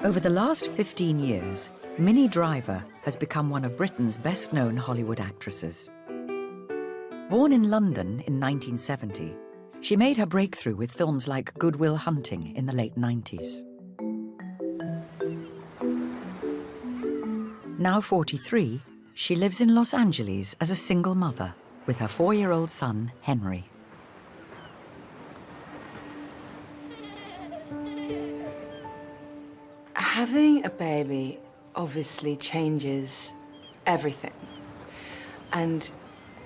Over the last 15 years, Minnie Driver has become one of Britain's best-known Hollywood actresses. Born in London in 1970, she made her breakthrough with films like Good Will Hunting in the late 90s. Now 43, she lives in Los Angeles as a single mother with her 4-year-old son, Henry. Having a baby obviously changes everything. And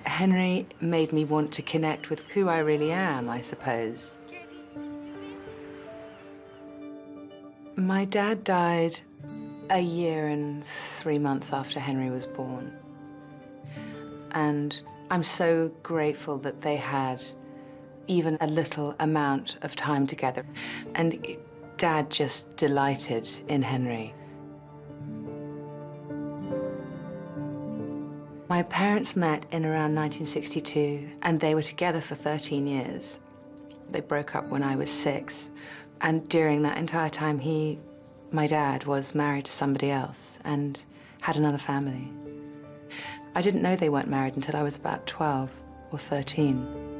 Henry made me want to connect with who I really am, I suppose. My dad died a year and 3 months after Henry was born. And I'm so grateful that they had even a little amount of time together. And Dad just delighted in Henry. My parents met in around 1962, and they were together for 13 years. They broke up when I was 6, and during that entire time, my dad, was married to somebody else and had another family. I didn't know they weren't married until I was about 12 or 13.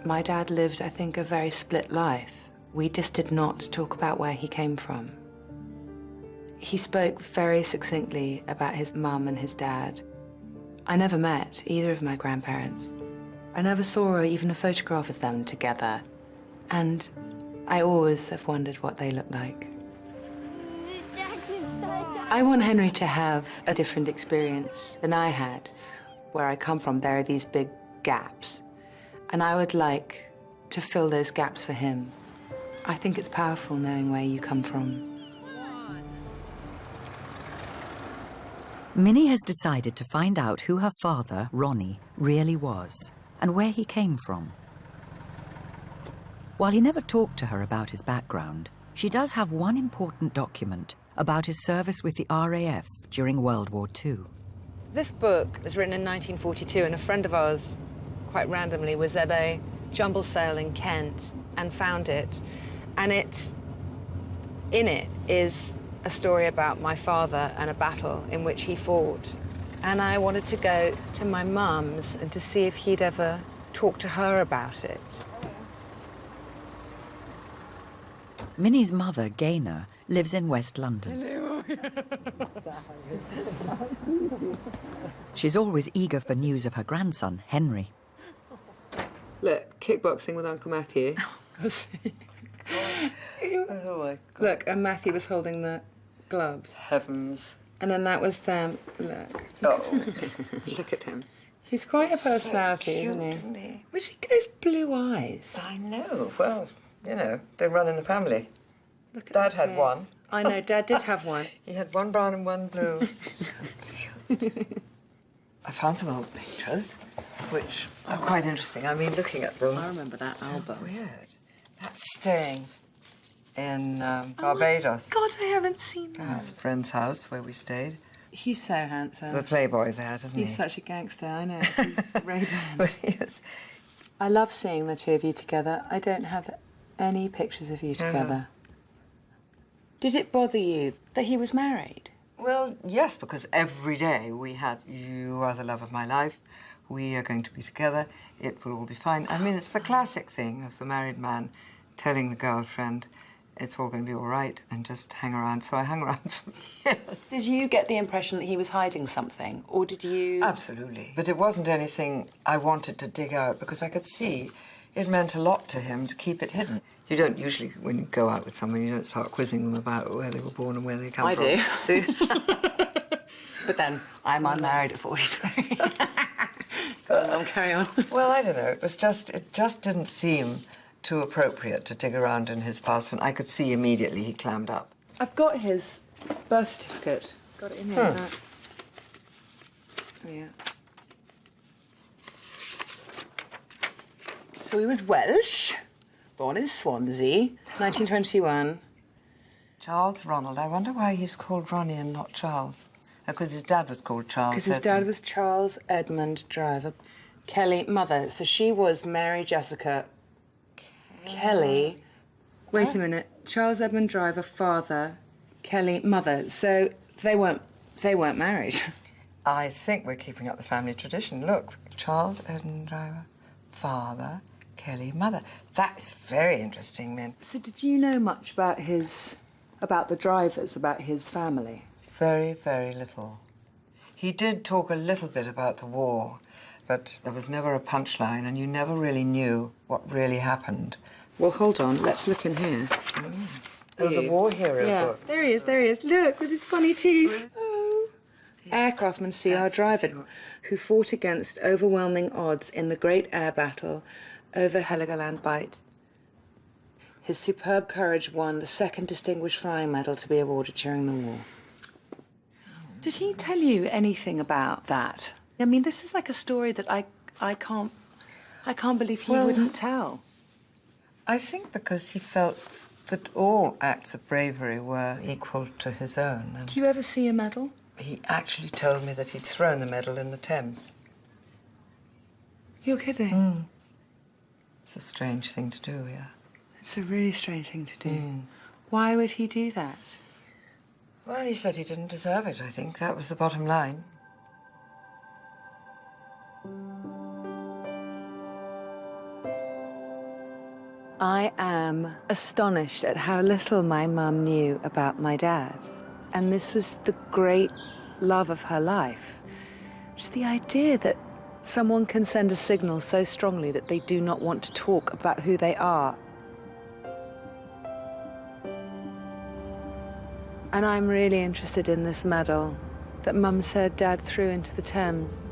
My dad lived, I think, a very split life. We just did not talk about where he came from. He spoke very succinctly about his mum and his dad. I never met either of my grandparents. I never saw even a photograph of them together. And I always have wondered what they looked like. I want Henry to have a different experience than I had. Where I come from, there are these big gaps. And I would like to fill those gaps for him. I think it's powerful knowing where you come from. Minnie has decided to find out who her father, Ronnie, really was and where he came from. While he never talked to her about his background, she does have one important document about his service with the RAF during World War II. This book was written in 1942, and a friend of ours, quite randomly, was at a jumble sale in Kent and found it. And in it is a story about my father and a battle in which he fought. And I wanted to go to my mum's and to see if he'd ever talked to her about it. Minnie's mother, Gaynor, lives in West London. Hello. She's always eager for news of her grandson, Henry. Look, kickboxing with Uncle Matthew. Oh my God. Look, and Matthew was holding the gloves. Heavens. And then that was them. Look. Oh. Look at him. He's quite a personality, so cute, isn't he? isn't he? Where's he get those blue eyes? I know. Well, you know, they run in the family. Look at Dad the had face. one. I know, Dad did have one. He had one brown and one blue. So cute. I found some old pictures, which are quite interesting. I mean, looking at them. I remember that so album. Weird. That's staying in Barbados. God, I haven't seen that. That's a friend's house where we stayed. He's so handsome. The Playboy there, doesn't He's he? such a gangster, I know. It's his Ray-Bans. Yes. I love seeing the two of you together. I don't have any pictures of you together. Did it bother you that he was married? Well, yes, because every day we had, you are the love of my life, we are going to be together, it will all be fine. I mean, it's the classic thing of the married man telling the girlfriend it's all going to be all right and just hang around. So I hung around for years. Did you get the impression that he was hiding something, or did you... Absolutely. But it wasn't anything I wanted to dig out because I could see it meant a lot to him to keep it hidden. You don't usually, when you go out with someone, you don't start quizzing them about where they were born and where they come from. I do. Do you? But then, I'm unmarried at 43. Go on, carry on. Well, I don't know. It just didn't seem too appropriate to dig around in his past, and I could see immediately he clammed up. I've got his birth certificate. Got it in here. Oh, yeah. So he was Welsh, born in Swansea, 1921. Charles Ronald. I wonder why he's called Ronnie and not Charles. Because his dad was called Charles. Because his dad was Charles Edmund Driver. Kelly, mother. So she was Mary Jessica Kelly. Wait a minute. Charles Edmund Driver, father, Kelly, mother. So they weren't married. I think we're keeping up the family tradition. Look, Charles Edmund Driver, father, Kelly, mother. That is very interesting, Min. So did you know much about the Drivers, about his family? Very, very little. He did talk a little bit about the war, but there was never a punchline, and you never really knew what really happened. Well, hold on. Let's look in here. There was a war hero book. There he is. Look, with his funny teeth. Oh. Aircraftman C.R. Driver, who fought against overwhelming odds in the great air battle over Heligoland Bight. His superb courage won the second Distinguished Flying Medal to be awarded during the war. Did he tell you anything about that? I mean, this is like a story that I can't believe he wouldn't tell. I think because he felt that all acts of bravery were equal to his own. And Do you ever see a medal? he actually told me that he'd thrown the medal in the Thames. You're kidding? It's a strange thing to do, yeah. It's a really strange thing to do. Why would he do that? Well, he said he didn't deserve it, I think. That was the bottom line. I am astonished at how little my mum knew about my dad. And this was the great love of her life. Just the idea that someone can send a signal so strongly that they do not want to talk about who they are. And I'm really interested in this medal that Mum said Dad threw into the Thames.